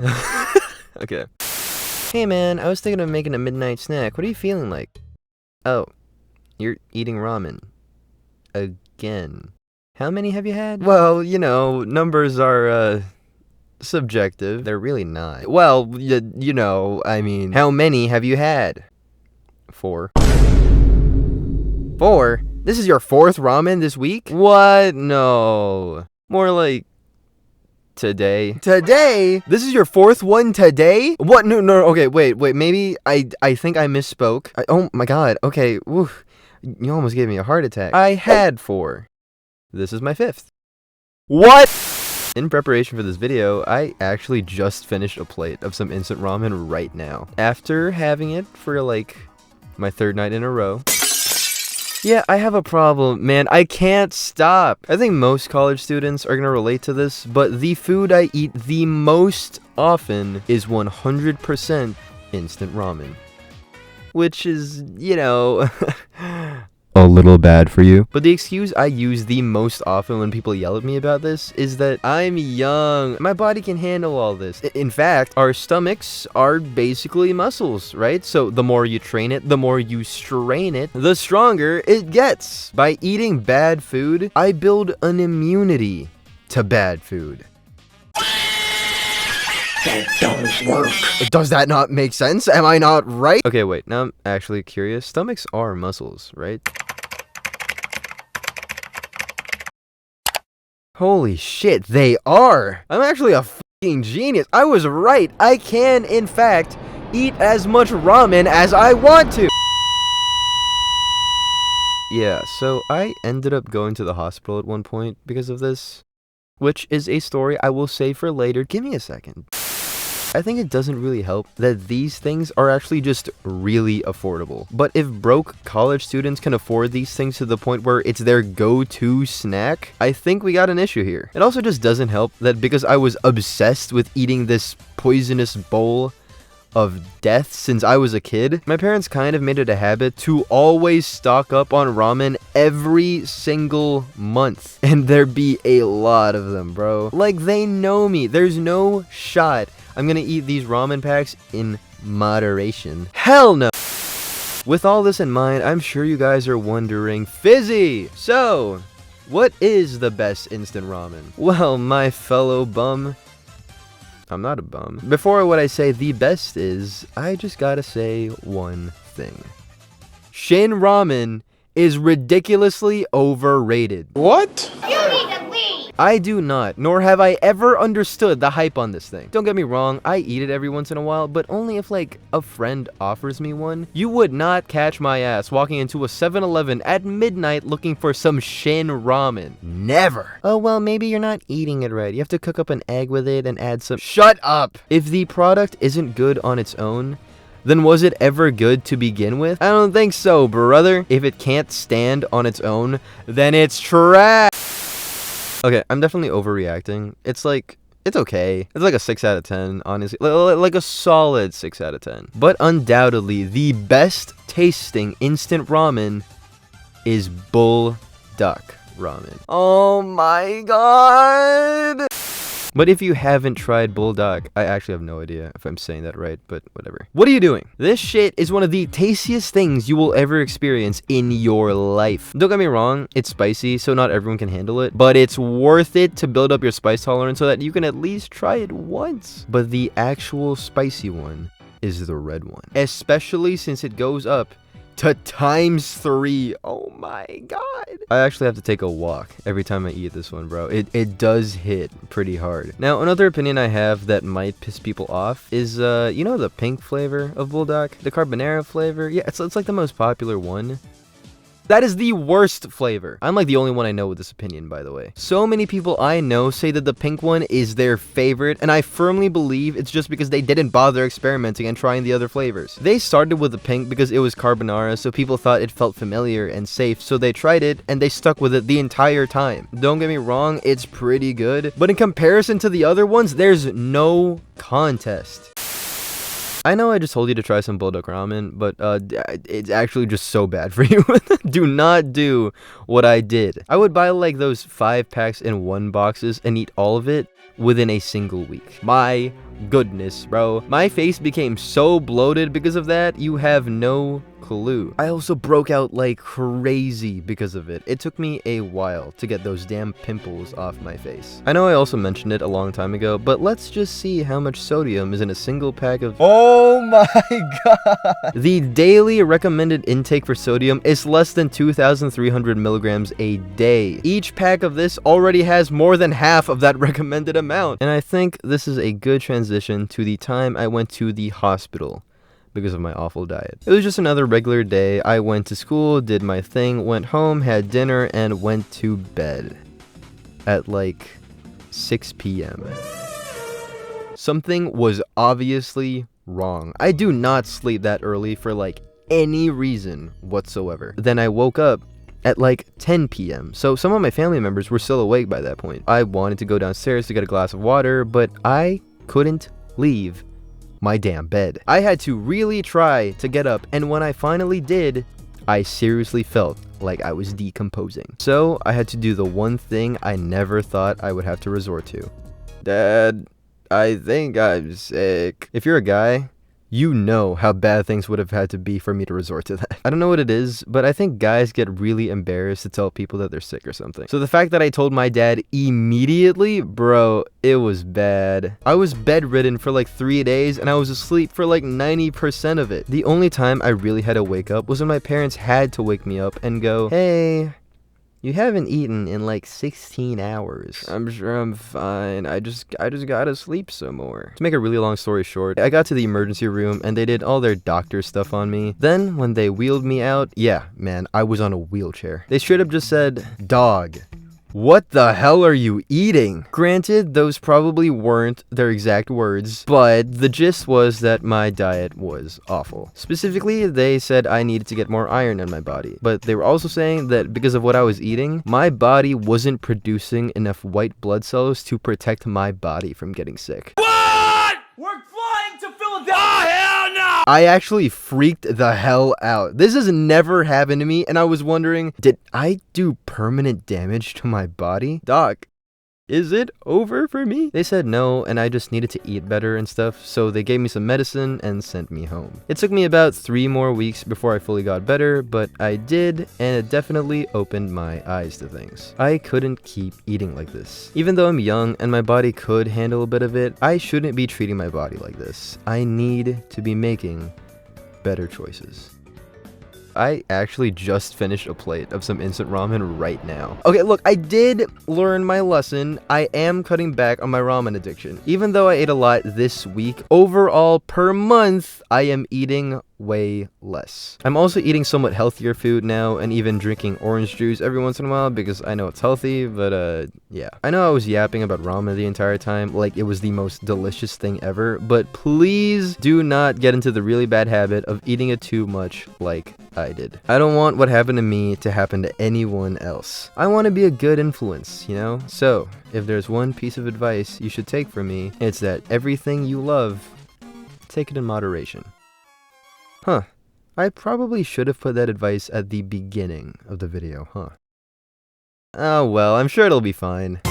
Okay. Hey man, I was thinking of making a midnight snack. What are you feeling like? Oh, you're eating ramen. Again. How many have you had? Well, you know, numbers are, subjective. They're really not. Well, I mean, how many have you had? 4. 4? This is your 4th ramen this week? What? No. More like today. Today? This is your 4th one today? What? No, okay, wait, maybe I think I misspoke. Oh my god, okay, oof. You almost gave me a heart attack. I had 4. This is my 5th. What? In preparation for this video, I actually just finished a plate of some instant ramen right now. After having it for like my 3rd night in a row. Yeah, I have a problem, man. I can't stop. I think most college students are gonna relate to this, but the food I eat the most often is 100% instant ramen. Which is, you know, a little bad for you. But the excuse I use the most often when people yell at me about this is that I'm young. My body can handle all this. In fact, our stomachs are basically muscles, right? So the more you train it, the more you strain it, the stronger it gets. By eating bad food, I build an immunity to bad food. That don't work. Does that not make sense? Am I not right? Okay, wait. Now I'm actually curious. Stomachs are muscles, right? Holy shit, they are! I'm actually a fucking genius. I was right. I can, in fact, eat as much ramen as I want to. Yeah, so I ended up going to the hospital at one point because of this, which is a story I will save for later. Give me a second. I think it doesn't really help that these things are actually just really affordable. But if broke college students can afford these things to the point where it's their go-to snack, I think we got an issue here. It also just doesn't help that because I was obsessed with eating this poisonous bowl of death since I was a kid, my parents kind of made it a habit to always stock up on ramen every single month. And there'd be a lot of them, bro. Like, they know me. There's no shot I'm gonna eat these ramen packs in moderation. Hell no! With all this in mind, I'm sure you guys are wondering, Fizzee! So, what is the best instant ramen? Well, my fellow bum, I'm not a bum. Before what I say the best is, I just gotta say one thing. Shin Ramen is ridiculously overrated. What? You need to leave! I do not, nor have I ever understood the hype on this thing. Don't get me wrong, I eat it every once in a while, but only if like a friend offers me one. You would not catch my ass walking into a 7-Eleven at midnight looking for some Shin Ramen. Never. Oh well, maybe you're not eating it right. You have to cook up an egg with it and add some— Shut up! If the product isn't good on its own, then was it ever good to begin with? I don't think so, brother. If it can't stand on its own, then it's trash. Okay, I'm definitely overreacting. It's like, it's okay. It's like a 6 out of 10, honestly. Like a solid 6 out of 10. But undoubtedly, the best tasting instant ramen is Bull Duck Ramen. Oh my god! But if you haven't tried Bull Duck, I actually have no idea if I'm saying that right, but whatever. What are you doing? This shit is one of the tastiest things you will ever experience in your life. Don't get me wrong, it's spicy, so not everyone can handle it, but it's worth it to build up your spice tolerance so that you can at least try it once. But the actual spicy one is the red one, especially since it goes up to ×3. Oh my god. I actually have to take a walk every time I eat this one, bro. It does hit pretty hard. Now, another opinion I have that might piss people off is, you know the pink flavor of Bulldog? The carbonara flavor? Yeah, it's like the most popular one. That is the worst flavor. I'm like the only one I know with this opinion, by the way. So many people I know say that the pink one is their favorite, and I firmly believe it's just because they didn't bother experimenting and trying the other flavors. They started with the pink because it was carbonara, so people thought it felt familiar and safe, so they tried it, and they stuck with it the entire time. Don't get me wrong, it's pretty good, but in comparison to the other ones, there's no contest. I know I just told you to try some Bulldog Ramen, but it's actually just so bad for you. Do not do what I did. I would buy like those 5 packs in 1 boxes and eat all of it within a single week. My goodness, bro. My face became so bloated because of that, you have no clue. I also broke out like crazy because of it. It took me a while to get those damn pimples off my face. I know I also mentioned it a long time ago, but let's just see how much sodium is in a single pack of— oh my god! The daily recommended intake for sodium is less than 2,300 milligrams a day. Each pack of this already has more than half of that recommended amount. And I think this is a good transition to the time I went to the hospital because of my awful diet. It was just another regular day. I went to school, did my thing, went home, had dinner, and went to bed at like 6 p.m. Something was obviously wrong. I do not sleep that early for like any reason whatsoever. Then I woke up at like 10 p.m. So some of my family members were still awake by that point. I wanted to go downstairs to get a glass of water, but I couldn't leave my damn bed. I had to really try to get up, and when I finally did, I seriously felt like I was decomposing. So I had to do the one thing I never thought I would have to resort to. Dad, I think I'm sick. If you're a guy, you know how bad things would have had to be for me to resort to that. I don't know what it is, but I think guys get really embarrassed to tell people that they're sick or something. So the fact that I told my dad immediately, bro, it was bad. I was bedridden for like 3 days and I was asleep for like 90% of it. The only time I really had to wake up was when my parents had to wake me up and go, "Hey, you haven't eaten in like 16 hours. I'm sure I'm fine. I just gotta sleep some more." To make a really long story short, I got to the emergency room and they did all their doctor stuff on me. Then when they wheeled me out, yeah, man, I was on a wheelchair. They straight up just said, "Dog, what the hell are you eating?" Granted, those probably weren't their exact words, but the gist was that my diet was awful. Specifically, they said I needed to get more iron in my body, but they were also saying that because of what I was eating, my body wasn't producing enough white blood cells to protect my body from getting sick. What? We're flying to Philadelphia! Oh, hell no! I actually freaked the hell out. This has never happened to me, and I was wondering, did I do permanent damage to my body? Doc, is it over for me? They said no, and I just needed to eat better and stuff, so they gave me some medicine and sent me home. It took me about 3 more weeks before I fully got better, but I did, and it definitely opened my eyes to things. I couldn't keep eating like this. Even though I'm young and my body could handle a bit of it, I shouldn't be treating my body like this. I need to be making better choices. I actually just finished a plate of some instant ramen right now. Okay, look, I did learn my lesson. I am cutting back on my ramen addiction. Even though I ate a lot this week, overall per month, I am eating way less. I'm also eating somewhat healthier food now and even drinking orange juice every once in a while because I know it's healthy, but yeah. I know I was yapping about ramen the entire time like it was the most delicious thing ever, but please do not get into the really bad habit of eating it too much like I did. I don't want what happened to me to happen to anyone else. I want to be a good influence, you know? So, if there's one piece of advice you should take from me, it's that everything you love, take it in moderation. Huh. I probably should have put that advice at the beginning of the video, huh? Oh well, I'm sure it'll be fine.